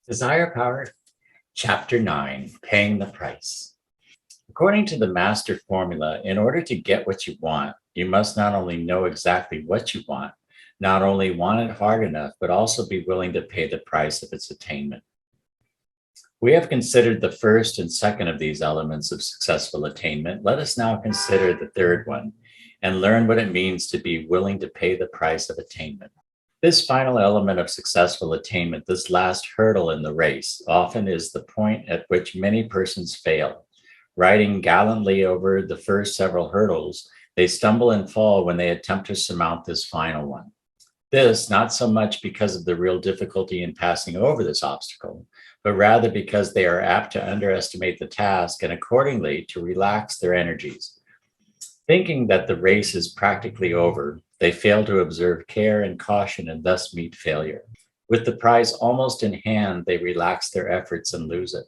Desire Power, Chapter 9, Paying the Price. According to the master formula, in order to get what you want, you must not only know exactly what you want, not only want it hard enough, but also be willing to pay the price of its attainment. We have considered the first and second of these elements of successful attainment. Let us now consider the third one and learn what it means to be willing to pay the price of attainment. This final element of successful attainment, this last hurdle in the race, often is the point at which many persons fail. Riding gallantly over the first several hurdles, they stumble and fall when they attempt to surmount this final one. This, not so much because of the real difficulty in passing over this obstacle, but rather because they are apt to underestimate the task and accordingly to relax their energies. Thinking that the race is practically over, they fail to observe care and caution and thus meet failure. With the prize almost in hand, they relax their efforts and lose it.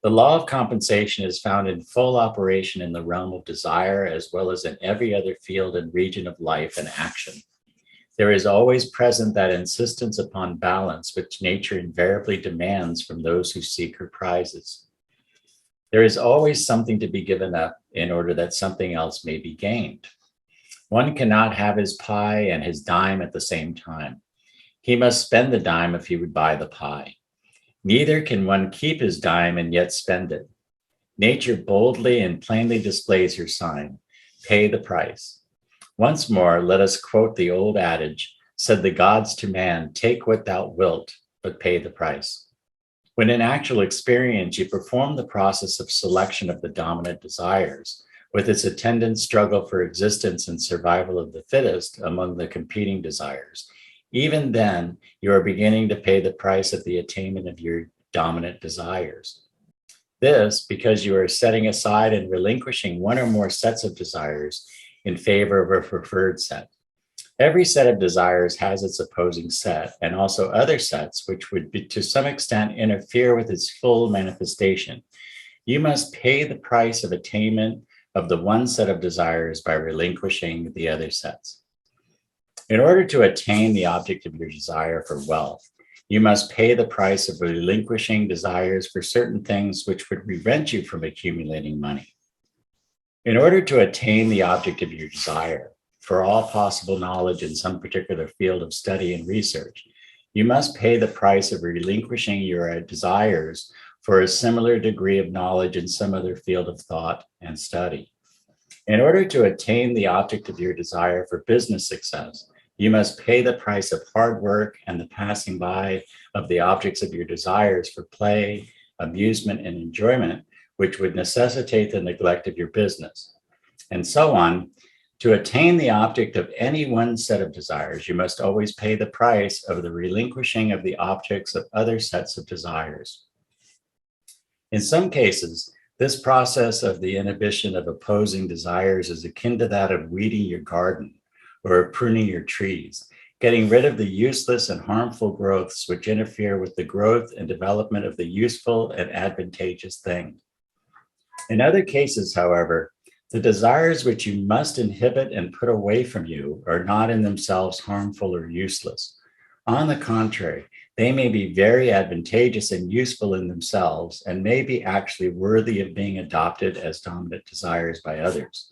The law of compensation is found in full operation in the realm of desire as well as in every other field and region of life and action. There is always present that insistence upon balance which nature invariably demands from those who seek her prizes. There is always something to be given up in order that something else may be gained. One cannot have his pie and his dime at the same time. He must spend the dime if he would buy the pie. Neither can one keep his dime and yet spend it. Nature boldly and plainly displays her sign, pay the price. Once more, let us quote the old adage, said the gods to man, take what thou wilt, but pay the price. When in actual experience you perform the process of selection of the dominant desires, with its attendant struggle for existence and survival of the fittest among the competing desires, even then you are beginning to pay the price of the attainment of your dominant desires. This because you are setting aside and relinquishing one or more sets of desires in favor of a preferred set. Every set of desires has its opposing set and also other sets which would be, to some extent interfere with its full manifestation. You must pay the price of attainment of the one set of desires by relinquishing the other sets. In order to attain the object of your desire for wealth, you must pay the price of relinquishing desires for certain things which would prevent you from accumulating money. In order to attain the object of your desire, for all possible knowledge in some particular field of study and research, you must pay the price of relinquishing your desires for a similar degree of knowledge in some other field of thought and study. In order to attain the object of your desire for business success, you must pay the price of hard work and the passing by of the objects of your desires for play, amusement, and enjoyment, which would necessitate the neglect of your business, and so on. To attain the object of any one set of desires, you must always pay the price of the relinquishing of the objects of other sets of desires. In some cases, this process of the inhibition of opposing desires is akin to that of weeding your garden or of pruning your trees, getting rid of the useless and harmful growths which interfere with the growth and development of the useful and advantageous thing. In other cases, however, the desires which you must inhibit and put away from you are not in themselves harmful or useless. On the contrary, they may be very advantageous and useful in themselves and may be actually worthy of being adopted as dominant desires by others.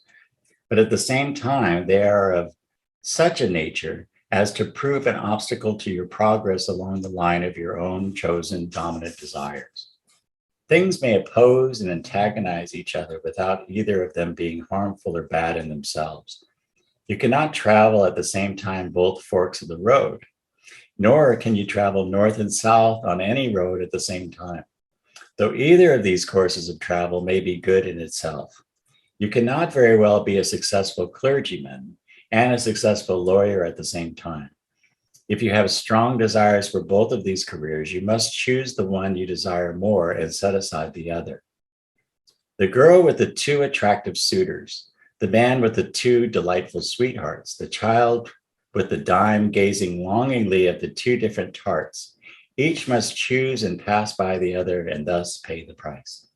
But at the same time, they are of such a nature as to prove an obstacle to your progress along the line of your own chosen dominant desires. Things may oppose and antagonize each other without either of them being harmful or bad in themselves. You cannot travel at the same time both forks of the road, nor can you travel north and south on any road at the same time, though either of these courses of travel may be good in itself. You cannot very well be a successful clergyman and a successful lawyer at the same time. If you have strong desires for both of these careers, you must choose the one you desire more and set aside the other. The girl with the two attractive suitors, the man with the two delightful sweethearts, the child with the dime gazing longingly at the two different tarts, each must choose and pass by the other and thus pay the price.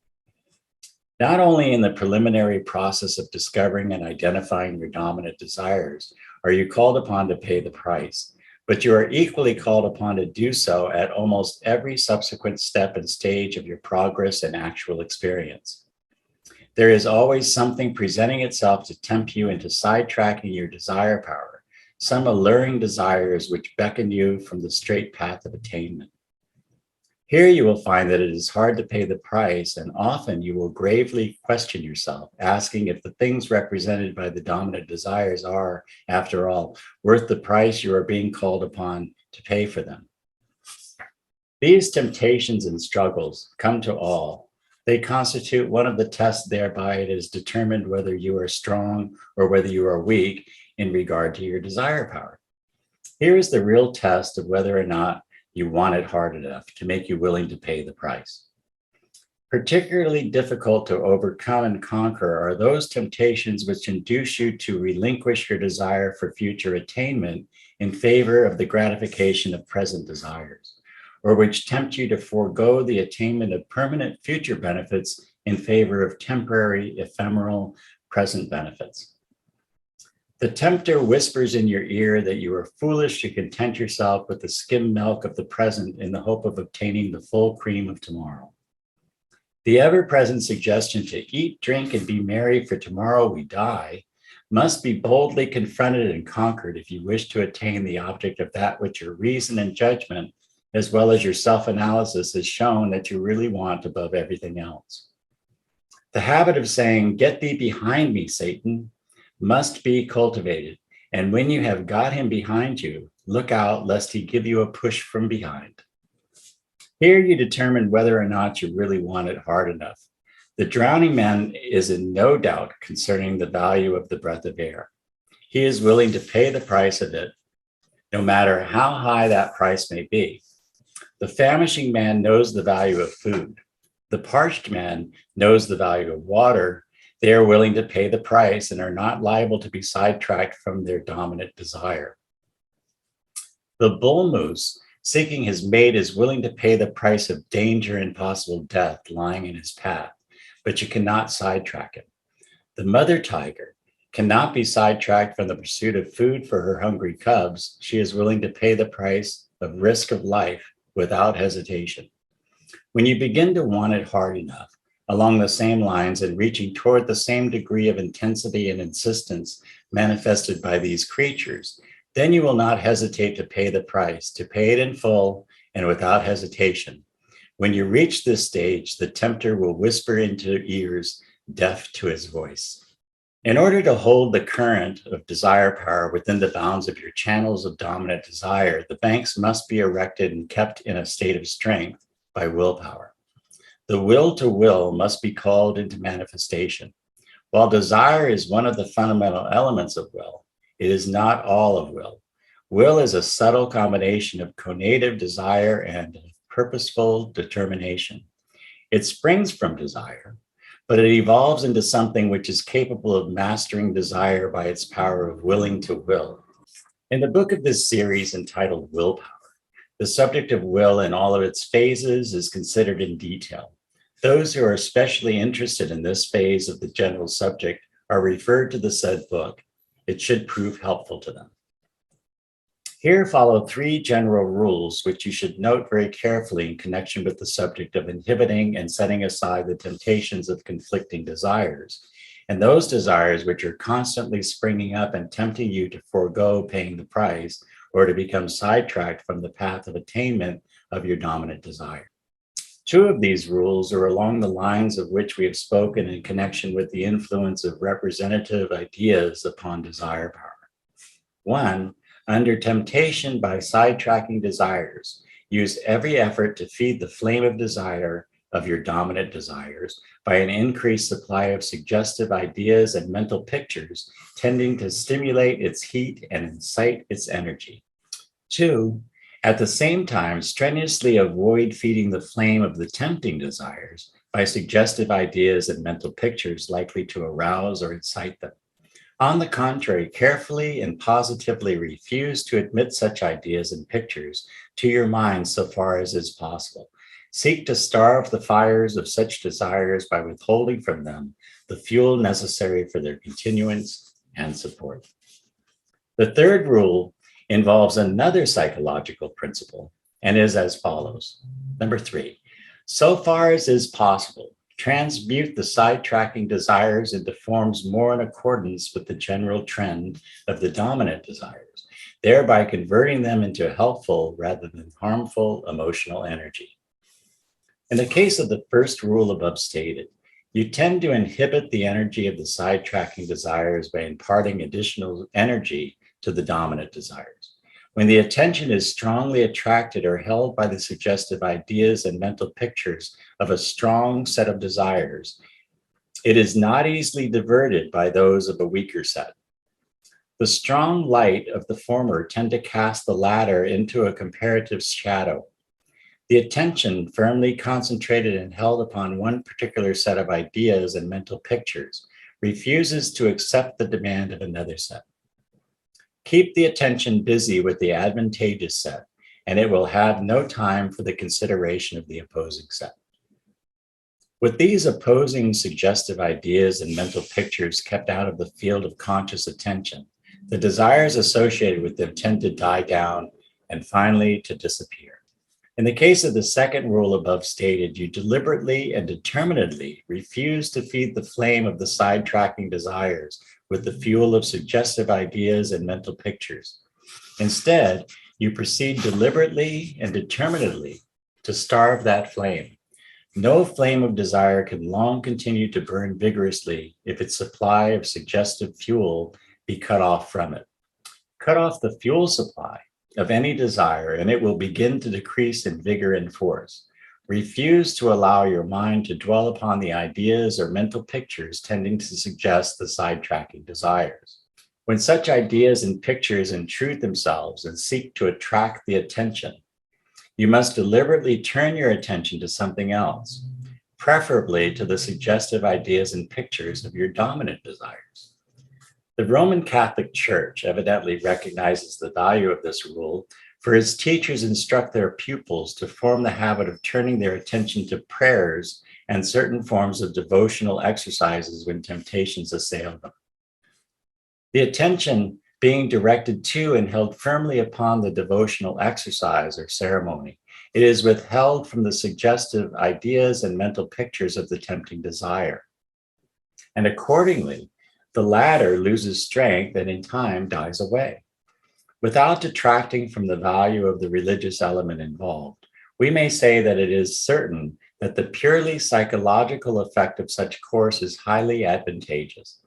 Not only in the preliminary process of discovering and identifying your dominant desires are you called upon to pay the price, but you are equally called upon to do so at almost every subsequent step and stage of your progress and actual experience. There is always something presenting itself to tempt you into sidetracking your desire power, some alluring desires which beckon you from the straight path of attainment. Here you will find that it is hard to pay the price, and often you will gravely question yourself, asking if the things represented by the dominant desires are, after all, worth the price you are being called upon to pay for them. These temptations and struggles come to all. They constitute one of the tests thereby it is determined whether you are strong or whether you are weak in regard to your desire power. Here is the real test of whether or not you want it hard enough to make you willing to pay the price. Particularly difficult to overcome and conquer are those temptations which induce you to relinquish your desire for future attainment in favor of the gratification of present desires, or which tempt you to forego the attainment of permanent future benefits in favor of temporary, ephemeral, present benefits. The tempter whispers in your ear that you are foolish to content yourself with the skim milk of the present in the hope of obtaining the full cream of tomorrow. The ever-present suggestion to eat, drink, and be merry, for tomorrow we die, must be boldly confronted and conquered if you wish to attain the object of that which your reason and judgment, as well as your self-analysis, has shown that you really want above everything else. The habit of saying, "Get thee behind me, Satan," must be cultivated, and when you have got him behind you, look out lest he give you a push from behind. Here you determine whether or not you really want it hard enough. The drowning man is in no doubt concerning the value of the breath of air. He is willing to pay the price of it, no matter how high that price may be. The famishing man knows the value of food. The parched man knows the value of water. They are willing to pay the price and are not liable to be sidetracked from their dominant desire. The bull moose, seeking his mate, is willing to pay the price of danger and possible death lying in his path, but you cannot sidetrack him. The mother tiger cannot be sidetracked from the pursuit of food for her hungry cubs. She is willing to pay the price of risk of life without hesitation. When you begin to want it hard enough, along the same lines and reaching toward the same degree of intensity and insistence manifested by these creatures, then you will not hesitate to pay the price, to pay it in full and without hesitation. When you reach this stage, the tempter will whisper into ears deaf to his voice. In order to hold the current of desire power within the bounds of your channels of dominant desire, the banks must be erected and kept in a state of strength by willpower. The will to will must be called into manifestation. While desire is one of the fundamental elements of will, it is not all of will. Will is a subtle combination of conative desire and purposeful determination. It springs from desire, but it evolves into something which is capable of mastering desire by its power of willing to will. In the book of this series entitled Willpower, the subject of will in all of its phases is considered in detail. Those who are especially interested in this phase of the general subject are referred to the said book. It should prove helpful to them. Here follow 3 general rules which you should note very carefully in connection with the subject of inhibiting and setting aside the temptations of conflicting desires, and those desires which are constantly springing up and tempting you to forego paying the price or to become sidetracked from the path of attainment of your dominant desire. 2 of these rules are along the lines of which we have spoken in connection with the influence of representative ideas upon desire power. 1, under temptation by sidetracking desires, use every effort to feed the flame of desire of your dominant desires by an increased supply of suggestive ideas and mental pictures tending to stimulate its heat and incite its energy. 2, at the same time, strenuously avoid feeding the flame of the tempting desires by suggestive ideas and mental pictures likely to arouse or incite them. On the contrary, carefully and positively refuse to admit such ideas and pictures to your mind so far as is possible. Seek to starve the fires of such desires by withholding from them the fuel necessary for their continuance and support. The 3rd rule involves another psychological principle and is as follows. Number 3, so far as is possible, transmute the sidetracking desires into forms more in accordance with the general trend of the dominant desires, thereby converting them into helpful rather than harmful emotional energy. In the case of the first rule above stated, you tend to inhibit the energy of the sidetracking desires by imparting additional energy to the dominant desires. When the attention is strongly attracted or held by the suggestive ideas and mental pictures of a strong set of desires, it is not easily diverted by those of a weaker set. The strong light of the former tend to cast the latter into a comparative shadow. The attention firmly concentrated and held upon one particular set of ideas and mental pictures refuses to accept the demand of another set. Keep the attention busy with the advantageous set, and it will have no time for the consideration of the opposing set. With these opposing suggestive ideas and mental pictures kept out of the field of conscious attention, the desires associated with them tend to die down and finally to disappear. In the case of the second rule above stated, you deliberately and determinedly refuse to feed the flame of the sidetracking desires with the fuel of suggestive ideas and mental pictures. Instead, you proceed deliberately and determinedly to starve that flame. No flame of desire can long continue to burn vigorously if its supply of suggestive fuel be cut off from it. Cut off the fuel supply of any desire, and it will begin to decrease in vigor and force. Refuse to allow your mind to dwell upon the ideas or mental pictures tending to suggest the sidetracking desires. When such ideas and pictures intrude themselves and seek to attract the attention, you must deliberately turn your attention to something else, preferably to the suggestive ideas and pictures of your dominant desires. The Roman Catholic Church evidently recognizes the value of this rule, for its teachers instruct their pupils to form the habit of turning their attention to prayers and certain forms of devotional exercises when temptations assail them. The attention being directed to and held firmly upon the devotional exercise or ceremony, it is withheld from the suggestive ideas and mental pictures of the tempting desire. And accordingly, the latter loses strength and in time dies away. Without detracting from the value of the religious element involved, we may say that it is certain that the purely psychological effect of such course is highly advantageous.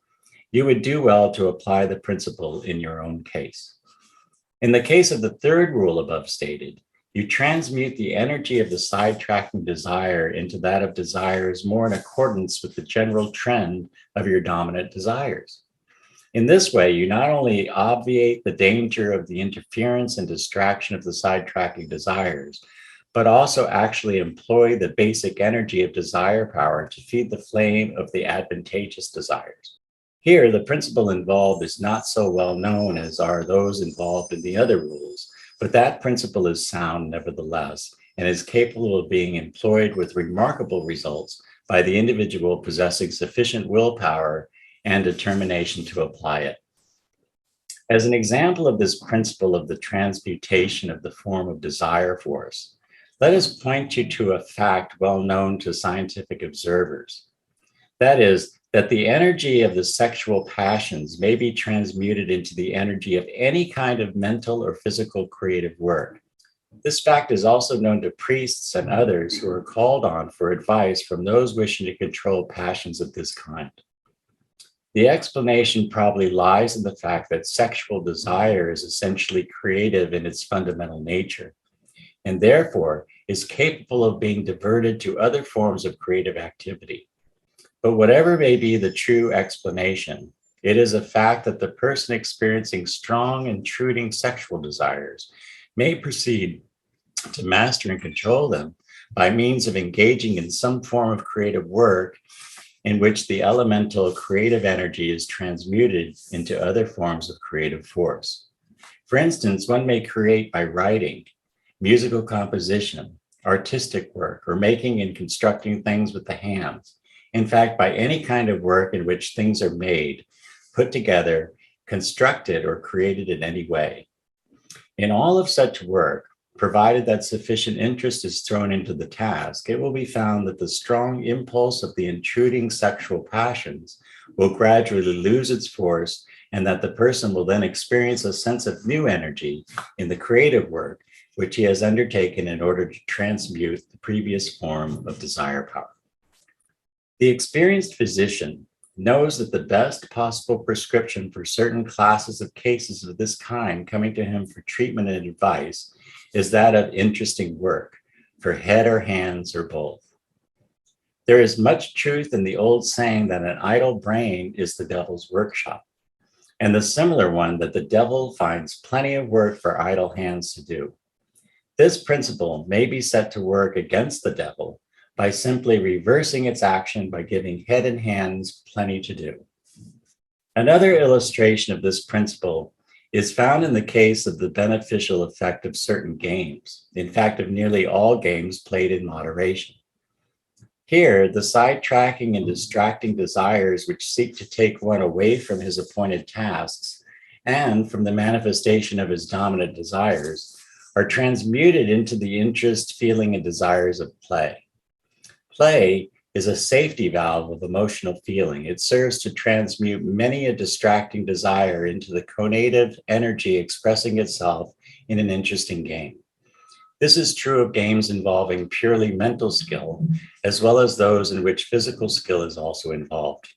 You would do well to apply the principle in your own case. In the case of the third rule above stated, you transmute the energy of the sidetracking desire into that of desires more in accordance with the general trend of your dominant desires. In this way, you not only obviate the danger of the interference and distraction of the sidetracking desires, but also actually employ the basic energy of desire power to feed the flame of the advantageous desires. Here, the principle involved is not so well known as are those involved in the other rules, but that principle is sound nevertheless and is capable of being employed with remarkable results by the individual possessing sufficient willpower and determination to apply it. As an example of this principle of the transmutation of the form of desire force, let us point you to a fact well known to scientific observers. That is, that the energy of the sexual passions may be transmuted into the energy of any kind of mental or physical creative work. This fact is also known to priests and others who are called on for advice from those wishing to control passions of this kind. The explanation probably lies in the fact that sexual desire is essentially creative in its fundamental nature, and therefore is capable of being diverted to other forms of creative activity. But whatever may be the true explanation, it is a fact that the person experiencing strong, intruding sexual desires may proceed to master and control them by means of engaging in some form of creative work in which the elemental creative energy is transmuted into other forms of creative force. For instance, one may create by writing, musical composition, artistic work, or making and constructing things with the hands. In fact, by any kind of work in which things are made, put together, constructed, or created in any way. In all of such work, provided that sufficient interest is thrown into the task, it will be found that the strong impulse of the intruding sexual passions will gradually lose its force, and that the person will then experience a sense of new energy in the creative work which he has undertaken in order to transmute the previous form of desire power. The experienced physician knows that the best possible prescription for certain classes of cases of this kind coming to him for treatment and advice is that of interesting work, for head or hands or both. There is much truth in the old saying that an idle brain is the devil's workshop, and the similar one that the devil finds plenty of work for idle hands to do. This principle may be set to work against the devil by simply reversing its action by giving head and hands plenty to do. Another illustration of this principle is found in the case of the beneficial effect of certain games, in fact, of nearly all games played in moderation. Here, the sidetracking and distracting desires which seek to take one away from his appointed tasks and from the manifestation of his dominant desires are transmuted into the interest, feeling, and desires of play. Play is a safety valve of emotional feeling. It serves to transmute many a distracting desire into the conative energy expressing itself in an interesting game. This is true of games involving purely mental skill, as well as those in which physical skill is also involved.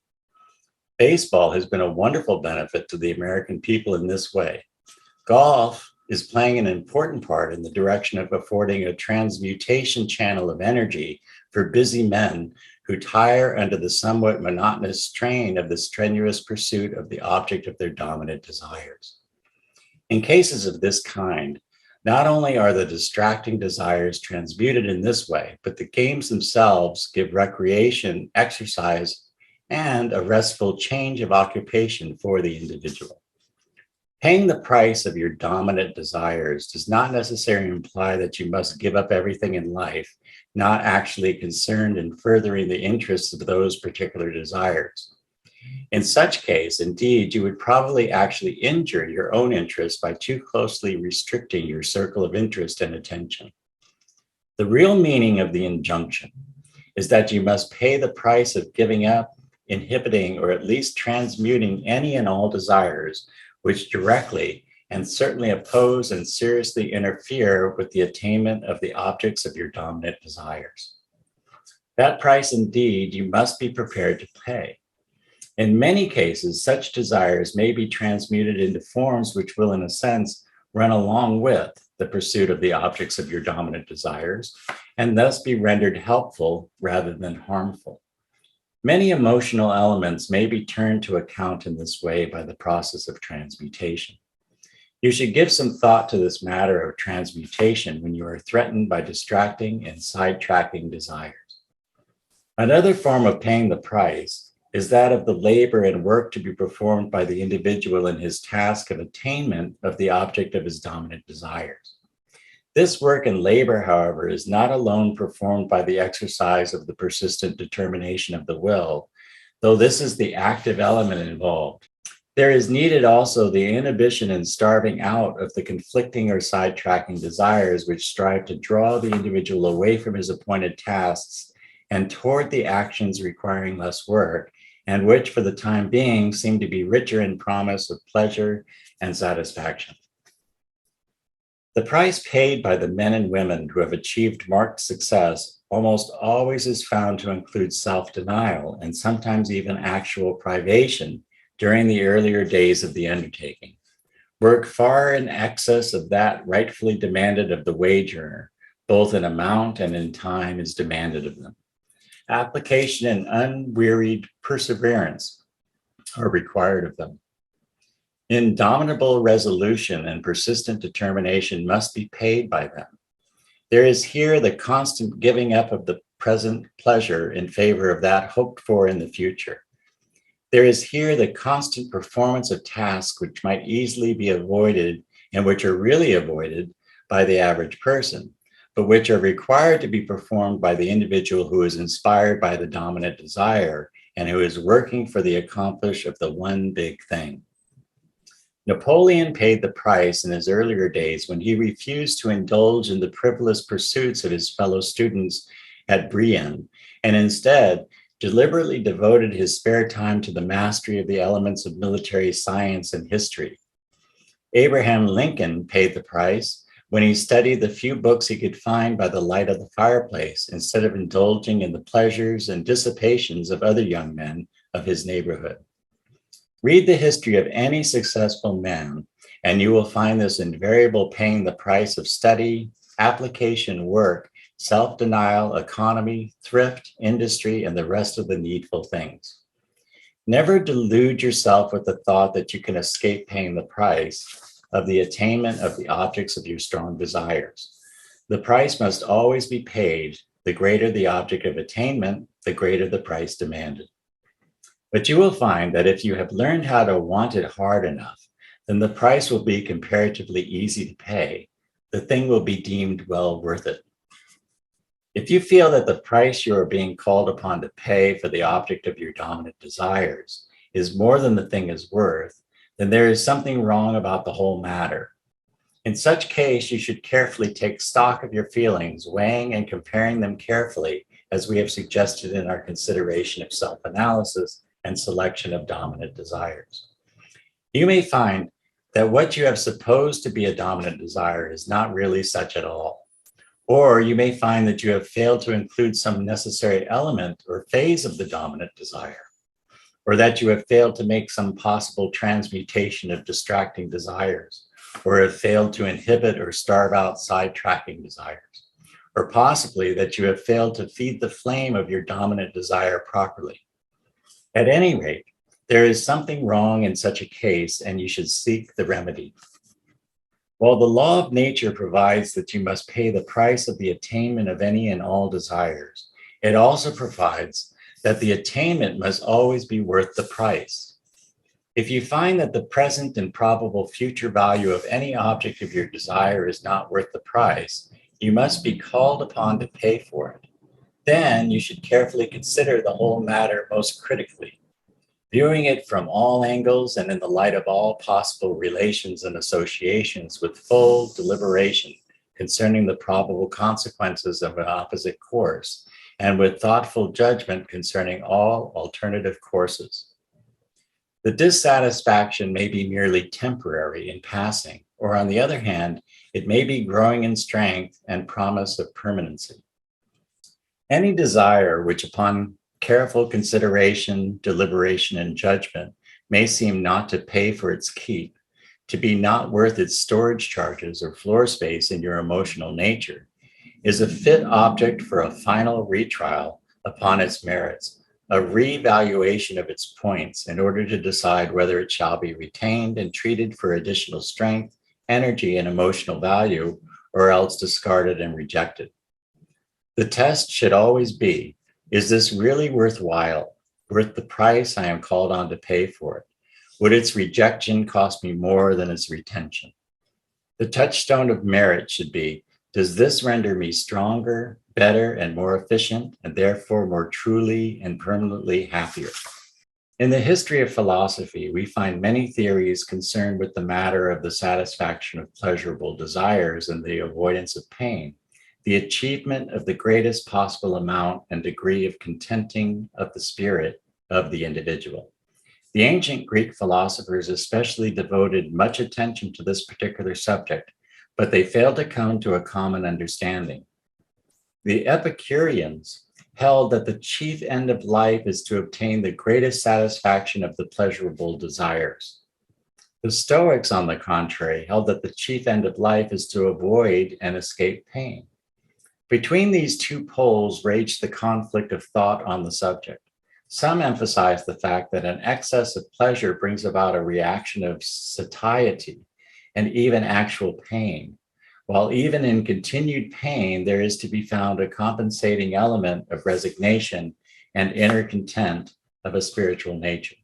Baseball has been a wonderful benefit to the American people in this way. Golf is playing an important part in the direction of affording a transmutation channel of energy for busy men who tire under the somewhat monotonous strain of the strenuous pursuit of the object of their dominant desires. In cases of this kind, not only are the distracting desires transmuted in this way, but the games themselves give recreation, exercise, and a restful change of occupation for the individual. Paying the price of your dominant desires does not necessarily imply that you must give up everything in life, not actually concerned in furthering the interests of those particular desires. In such case, indeed, you would probably actually injure your own interest by too closely restricting your circle of interest and attention. The real meaning of the injunction is that you must pay the price of giving up, inhibiting, or at least transmuting any and all desires which directly and certainly oppose and seriously interfere with the attainment of the objects of your dominant desires. That price, indeed, you must be prepared to pay. In many cases, such desires may be transmuted into forms which will, in a sense, run along with the pursuit of the objects of your dominant desires, and thus be rendered helpful rather than harmful. Many emotional elements may be turned to account in this way by the process of transmutation. You should give some thought to this matter of transmutation when you are threatened by distracting and sidetracking desires. Another form of paying the price is that of the labor and work to be performed by the individual in his task of attainment of the object of his dominant desires. This work and labor, however, is not alone performed by the exercise of the persistent determination of the will, though this is the active element involved. There is needed also the inhibition and starving out of the conflicting or sidetracking desires which strive to draw the individual away from his appointed tasks and toward the actions requiring less work, and which for the time being seem to be richer in promise of pleasure and satisfaction. The price paid by the men and women who have achieved marked success almost always is found to include self-denial and sometimes even actual privation during the earlier days of the undertaking. Work far in excess of that rightfully demanded of the wage earner, both in amount and in time, is demanded of them. Application and unwearied perseverance are required of them. Indomitable resolution and persistent determination must be paid by them. There is here the constant giving up of the present pleasure in favor of that hoped for in the future. There is here the constant performance of tasks which might easily be avoided and which are really avoided by the average person, but which are required to be performed by the individual who is inspired by the dominant desire and who is working for the accomplishment of the one big thing. Napoleon paid the price in his earlier days when he refused to indulge in the frivolous pursuits of his fellow students at Brienne, and instead deliberately devoted his spare time to the mastery of the elements of military science and history. Abraham Lincoln paid the price when he studied the few books he could find by the light of the fireplace instead of indulging in the pleasures and dissipations of other young men of his neighborhood. Read the history of any successful man, and you will find this invariable paying the price of study, application, work, self-denial, economy, thrift, industry, and the rest of the needful things. Never delude yourself with the thought that you can escape paying the price of the attainment of the objects of your strong desires. The price must always be paid. The greater the object of attainment, the greater the price demanded. But you will find that if you have learned how to want it hard enough, then the price will be comparatively easy to pay. The thing will be deemed well worth it. If you feel that the price you are being called upon to pay for the object of your dominant desires is more than the thing is worth, then there is something wrong about the whole matter. In such case, you should carefully take stock of your feelings, weighing and comparing them carefully, as we have suggested in our consideration of self-analysis and selection of dominant desires. You may find that what you have supposed to be a dominant desire is not really such at all. Or you may find that you have failed to include some necessary element or phase of the dominant desire, or that you have failed to make some possible transmutation of distracting desires, or have failed to inhibit or starve out sidetracking desires, or possibly that you have failed to feed the flame of your dominant desire properly. At any rate, there is something wrong in such a case, and you should seek the remedy. While the law of nature provides that you must pay the price of the attainment of any and all desires, it also provides that the attainment must always be worth the price. If you find that the present and probable future value of any object of your desire is not worth the price, you must be called upon to pay for it. Then you should carefully consider the whole matter most critically, viewing it from all angles and in the light of all possible relations and associations with full deliberation concerning the probable consequences of an opposite course, and with thoughtful judgment concerning all alternative courses. The dissatisfaction may be merely temporary in passing, or on the other hand, it may be growing in strength and promise of permanency. Any desire which, upon careful consideration, deliberation, and judgment, may seem not to pay for its keep, to be not worth its storage charges or floor space in your emotional nature, is a fit object for a final retrial upon its merits, a revaluation of its points in order to decide whether it shall be retained and treated for additional strength, energy, and emotional value, or else discarded and rejected. The test should always be, is this really worthwhile, worth the price I am called on to pay for it? Would its rejection cost me more than its retention? The touchstone of merit should be, does this render me stronger, better, and more efficient, and therefore more truly and permanently happier? In the history of philosophy, we find many theories concerned with the matter of the satisfaction of pleasurable desires and the avoidance of pain, the achievement of the greatest possible amount and degree of contenting of the spirit of the individual. The ancient Greek philosophers especially devoted much attention to this particular subject, but they failed to come to a common understanding. The Epicureans held that the chief end of life is to obtain the greatest satisfaction of the pleasurable desires. The Stoics, on the contrary, held that the chief end of life is to avoid and escape pain. Between these two poles raged the conflict of thought on the subject. Some emphasize the fact that an excess of pleasure brings about a reaction of satiety and even actual pain, while even in continued pain, there is to be found a compensating element of resignation and inner content of a spiritual nature.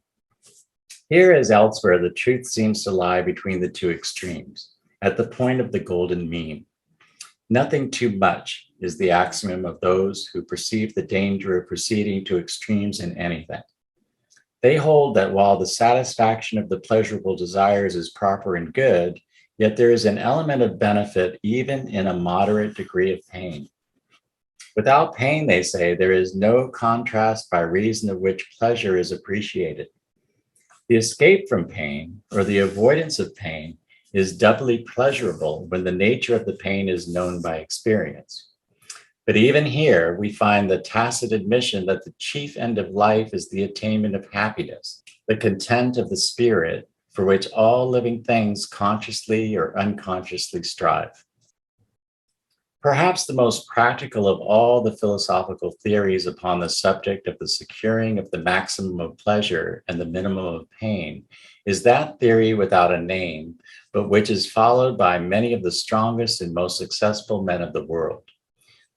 Here, as elsewhere, the truth seems to lie between the two extremes, at the point of the golden mean. Nothing too much is the axiom of those who perceive the danger of proceeding to extremes in anything. They hold that while the satisfaction of the pleasurable desires is proper and good, yet there is an element of benefit even in a moderate degree of pain. Without pain, they say, there is no contrast by reason of which pleasure is appreciated. The escape from pain, or the avoidance of pain, is doubly pleasurable when the nature of the pain is known by experience. But even here, we find the tacit admission that the chief end of life is the attainment of happiness, the content of the spirit for which all living things consciously or unconsciously strive. Perhaps the most practical of all the philosophical theories upon the subject of the securing of the maximum of pleasure and the minimum of pain is that theory without a name, but which is followed by many of the strongest and most successful men of the world.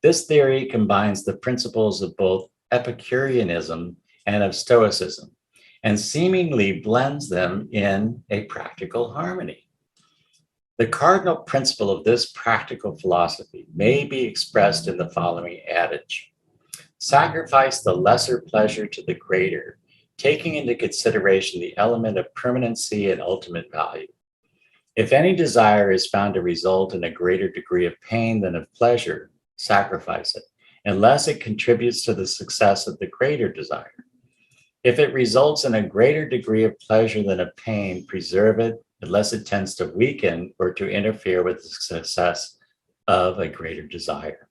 This theory combines the principles of both Epicureanism and of Stoicism, and seemingly blends them in a practical harmony. The cardinal principle of this practical philosophy may be expressed in the following adage: sacrifice the lesser pleasure to the greater, taking into consideration the element of permanency and ultimate value. If any desire is found to result in a greater degree of pain than of pleasure, sacrifice it, unless it contributes to the success of the greater desire. If it results in a greater degree of pleasure than of pain, preserve it, unless it tends to weaken or to interfere with the success of a greater desire.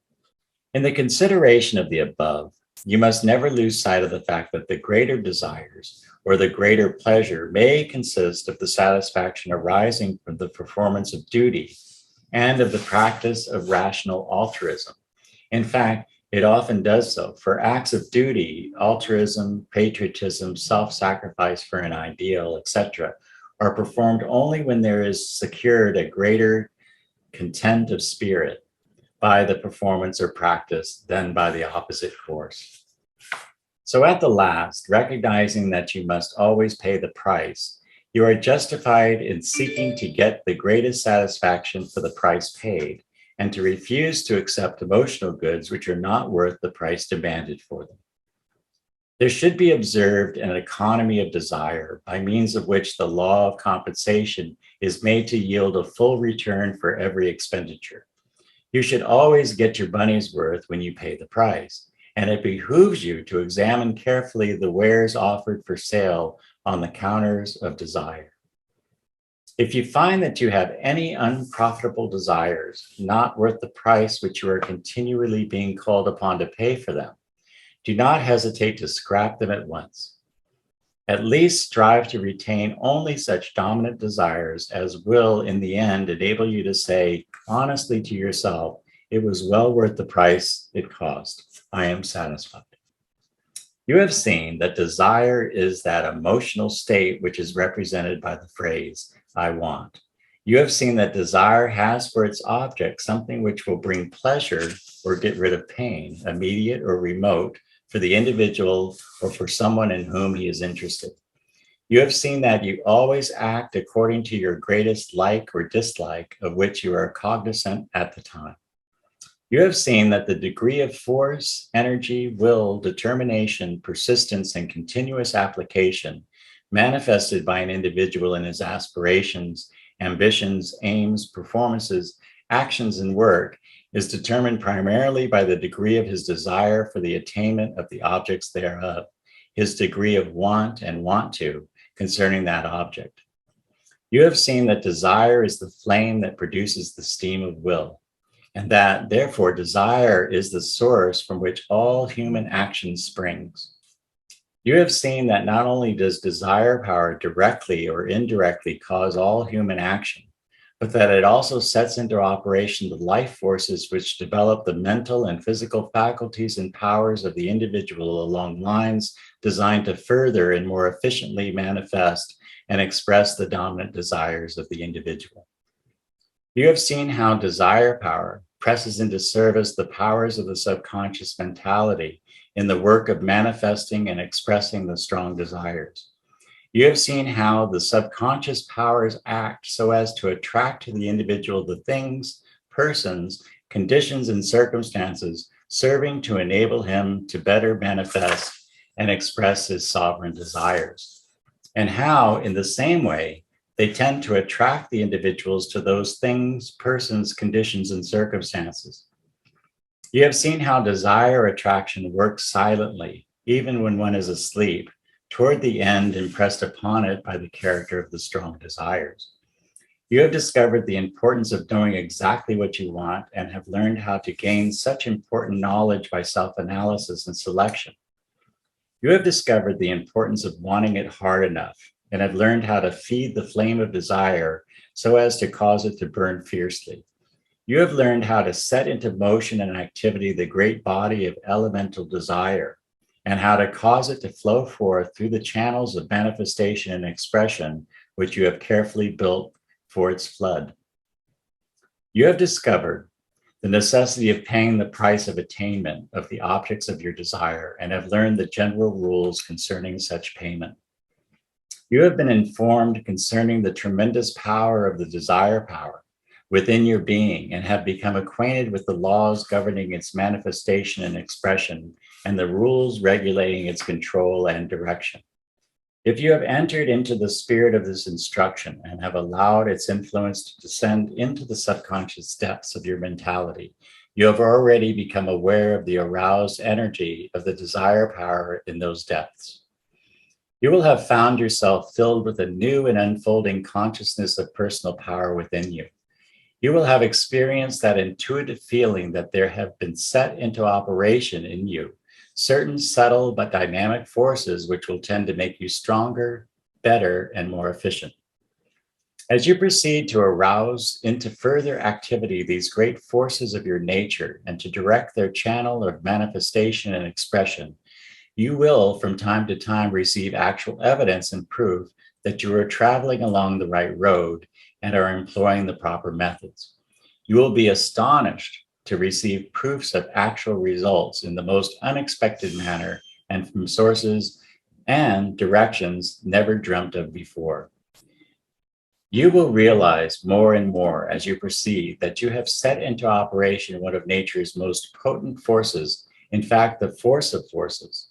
In the consideration of the above, you must never lose sight of the fact that the greater desires or the greater pleasure may consist of the satisfaction arising from the performance of duty and of the practice of rational altruism. In fact, it often does so. For acts of duty, altruism, patriotism, self-sacrifice for an ideal, etc., are performed only when there is secured a greater content of spirit by the performance or practice than by the opposite course. So at the last, recognizing that you must always pay the price, you are justified in seeking to get the greatest satisfaction for the price paid, and to refuse to accept emotional goods which are not worth the price demanded for them. There should be observed an economy of desire by means of which the law of compensation is made to yield a full return for every expenditure. You should always get your money's worth when you pay the price, and it behooves you to examine carefully the wares offered for sale on the counters of desire. If you find that you have any unprofitable desires not worth the price which you are continually being called upon to pay for them, do not hesitate to scrap them at once. At least strive to retain only such dominant desires as will, in the end, enable you to say honestly to yourself, it was well worth the price it cost. I am satisfied. You have seen that desire is that emotional state which is represented by the phrase, I want. You have seen that desire has for its object something which will bring pleasure or get rid of pain, immediate or remote, for the individual or for someone in whom he is interested. You have seen that you always act according to your greatest like or dislike of which you are cognizant at the time. You have seen that the degree of force, energy, will, determination, persistence, and continuous application manifested by an individual in his aspirations, ambitions, aims, performances, actions, and work is determined primarily by the degree of his desire for the attainment of the objects thereof, his degree of want and want to concerning that object. You have seen that desire is the flame that produces the steam of will, and that, therefore, desire is the source from which all human action springs. You have seen that not only does desire power directly or indirectly cause all human action, but that it also sets into operation the life forces which develop the mental and physical faculties and powers of the individual along lines designed to further and more efficiently manifest and express the dominant desires of the individual. You have seen how desire power presses into service the powers of the subconscious mentality in the work of manifesting and expressing the strong desires. You have seen how the subconscious powers act so as to attract to the individual the things, persons, conditions, and circumstances serving to enable him to better manifest and express his sovereign desires, and how, in the same way, they tend to attract the individuals to those things, persons, conditions, and circumstances. You have seen how desire attraction works silently, even when one is asleep, toward the end impressed upon it by the character of the strong desires. You have discovered the importance of knowing exactly what you want and have learned how to gain such important knowledge by self-analysis and selection. You have discovered the importance of wanting it hard enough and have learned how to feed the flame of desire so as to cause it to burn fiercely. You have learned how to set into motion and activity the great body of elemental desire and how to cause it to flow forth through the channels of manifestation and expression which you have carefully built for its flood. You have discovered the necessity of paying the price of attainment of the objects of your desire and have learned the general rules concerning such payment. You have been informed concerning the tremendous power of the desire power within your being and have become acquainted with the laws governing its manifestation and expression and the rules regulating its control and direction. If you have entered into the spirit of this instruction and have allowed its influence to descend into the subconscious depths of your mentality, you have already become aware of the aroused energy of the desire power in those depths. You will have found yourself filled with a new and unfolding consciousness of personal power within you. You will have experienced that intuitive feeling that there have been set into operation in you certain subtle but dynamic forces which will tend to make you stronger, better, and more efficient. As you proceed to arouse into further activity these great forces of your nature and to direct their channel of manifestation and expression, you will from time to time receive actual evidence and proof that you are traveling along the right road and are employing the proper methods. You will be astonished to receive proofs of actual results in the most unexpected manner and from sources and directions never dreamt of before. You will realize more and more as you proceed that you have set into operation one of nature's most potent forces, in fact, the force of forces.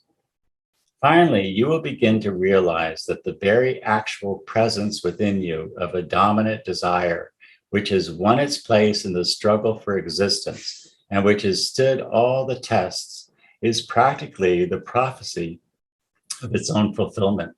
Finally, you will begin to realize that the very actual presence within you of a dominant desire, which has won its place in the struggle for existence and which has stood all the tests, is practically the prophecy of its own fulfillment.